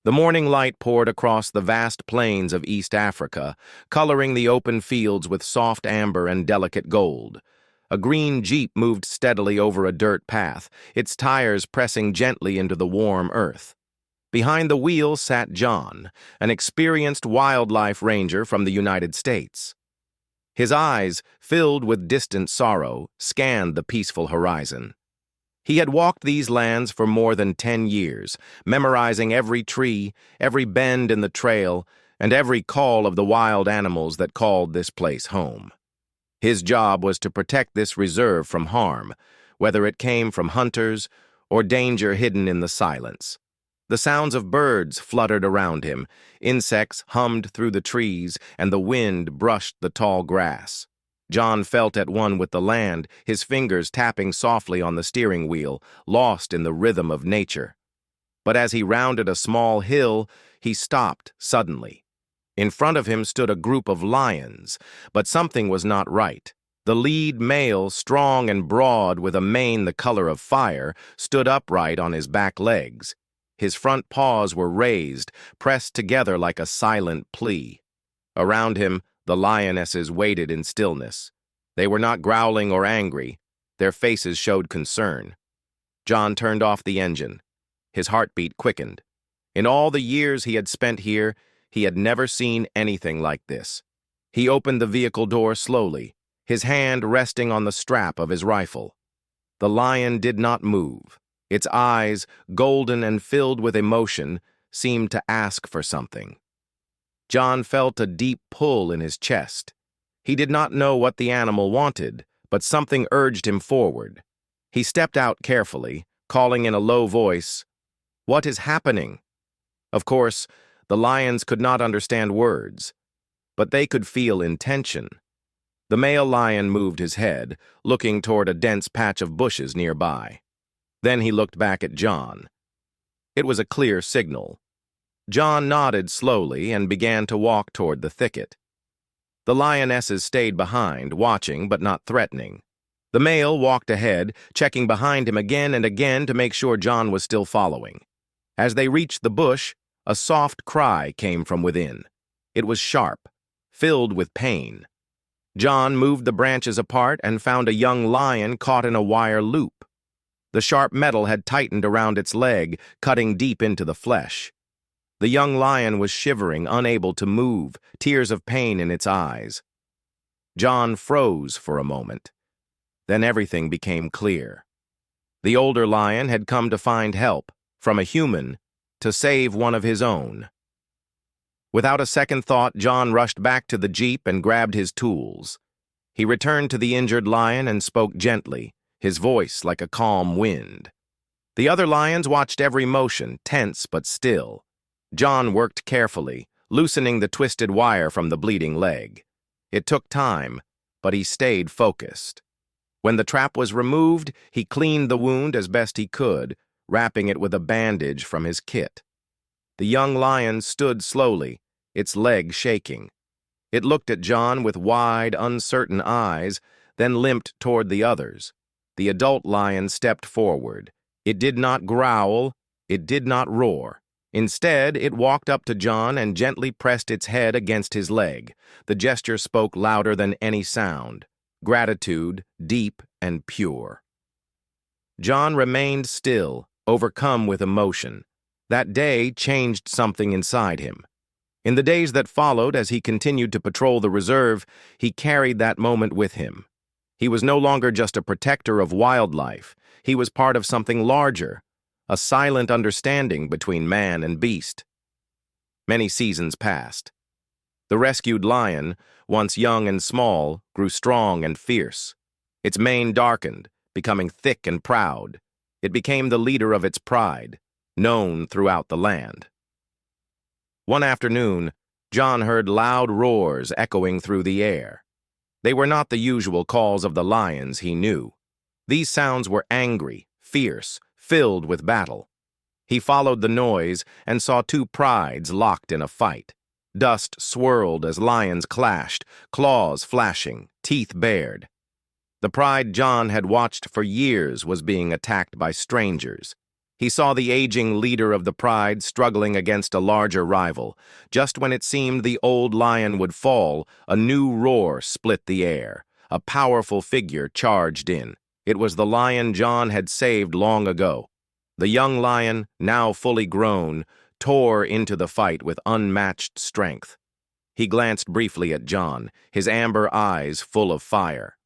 The morning light poured across the vast plains of East Africa, coloring the open fields with soft amber and delicate gold. A green jeep moved steadily over a dirt path, its tires pressing gently into the warm earth. Behind the wheel sat John, an experienced wildlife ranger from the United States. His eyes, filled with distant sorrow, scanned the peaceful horizon. He had walked these lands for more than 10 years, memorizing every tree, every bend in the trail, and every call of the wild animals that called this place home. His job was to protect this reserve from harm, whether it came from hunters or danger hidden in the silence. The sounds of birds fluttered around him, insects hummed through the trees, and the wind brushed the tall grass. John felt at one with the land, his fingers tapping softly on the steering wheel, lost in the rhythm of nature. But as he rounded a small hill, he stopped suddenly. In front of him stood a group of lions, but something was not right. The lead male, strong and broad with a mane the color of fire, stood upright on his back legs. His front paws were raised, pressed together like a silent plea. Around him, the lionesses waited in stillness. They were not growling or angry. Their faces showed concern. John turned off the engine. His heartbeat quickened. In all the years he had spent here, he had never seen anything like this. He opened the vehicle door slowly, his hand resting on the strap of his rifle. The lion did not move. Its eyes, golden and filled with emotion, seemed to ask for something. John felt a deep pull in his chest. He did not know what the animal wanted, but something urged him forward. He stepped out carefully, calling in a low voice, "What is happening?" Of course, the lions could not understand words, but they could feel intention. The male lion moved his head, looking toward a dense patch of bushes nearby. Then he looked back at John. It was a clear signal. John nodded slowly and began to walk toward the thicket. The lionesses stayed behind, watching but not threatening. The male walked ahead, checking behind him again and again to make sure John was still following. As they reached the bush, a soft cry came from within. It was sharp, filled with pain. John moved the branches apart and found a young lion caught in a wire loop. The sharp metal had tightened around its leg, cutting deep into the flesh. The young lion was shivering, unable to move, tears of pain in its eyes. John froze for a moment. Then everything became clear. The older lion had come to find help, from a human, to save one of his own. Without a second thought, John rushed back to the jeep and grabbed his tools. He returned to the injured lion and spoke gently, his voice like a calm wind. The other lions watched every motion, tense but still. John worked carefully, loosening the twisted wire from the bleeding leg. It took time, but he stayed focused. When the trap was removed, he cleaned the wound as best he could, wrapping it with a bandage from his kit. The young lion stood slowly, its leg shaking. It looked at John with wide, uncertain eyes, then limped toward the others. The adult lion stepped forward. It did not growl, it did not roar. Instead, it walked up to John and gently pressed its head against his leg. The gesture spoke louder than any sound. Gratitude, deep and pure. John remained still, overcome with emotion. That day changed something inside him. In the days that followed, as he continued to patrol the reserve, he carried that moment with him. He was no longer just a protector of wildlife. He was part of something larger, a silent understanding between man and beast. Many seasons passed. The rescued lion, once young and small, grew strong and fierce. Its mane darkened, becoming thick and proud. It became the leader of its pride, known throughout the land. One afternoon, John heard loud roars echoing through the air. They were not the usual calls of the lions he knew. These sounds were angry, fierce, filled with battle. He followed the noise and saw two prides locked in a fight. Dust swirled as lions clashed, claws flashing, teeth bared. The pride John had watched for years was being attacked by strangers. He saw the aging leader of the pride struggling against a larger rival. Just when it seemed the old lion would fall, a new roar split the air. A powerful figure charged in. It was the lion John had saved long ago. The young lion, now fully grown, tore into the fight with unmatched strength. He glanced briefly at John, his amber eyes full of fire.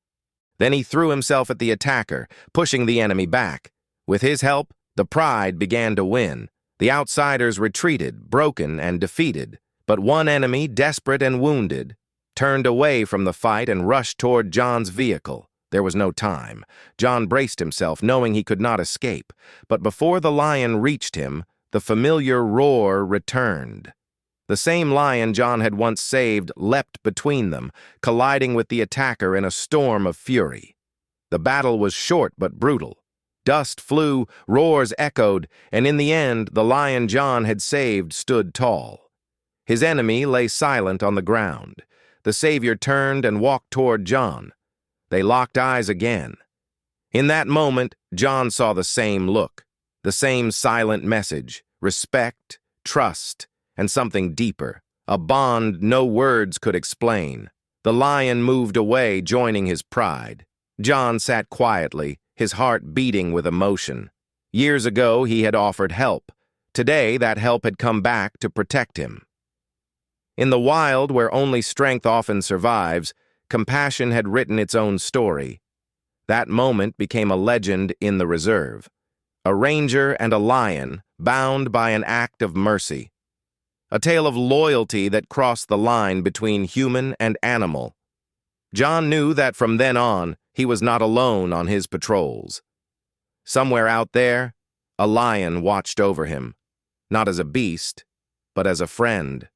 Then he threw himself at the attacker, pushing the enemy back. With his help, the pride began to win. The outsiders retreated, broken and defeated. But one enemy, desperate and wounded, turned away from the fight and rushed toward John's vehicle. There was no time. John braced himself, knowing he could not escape. But before the lion reached him, the familiar roar returned. The same lion John had once saved leapt between them, colliding with the attacker in a storm of fury. The battle was short but brutal. Dust flew, roars echoed, and in the end, the lion John had saved stood tall. His enemy lay silent on the ground. The savior turned and walked toward John. They locked eyes again. In that moment, John saw the same look, the same silent message: respect, trust, and something deeper, a bond no words could explain. The lion moved away, joining his pride. John sat quietly, his heart beating with emotion. Years ago, he had offered help. Today, that help had come back to protect him. In the wild, where only strength often survives, compassion had written its own story. That moment became a legend in the reserve. A ranger and a lion, bound by an act of mercy. A tale of loyalty that crossed the line between human and animal. John knew that from then on, he was not alone on his patrols. Somewhere out there, a lion watched over him, not as a beast, but as a friend.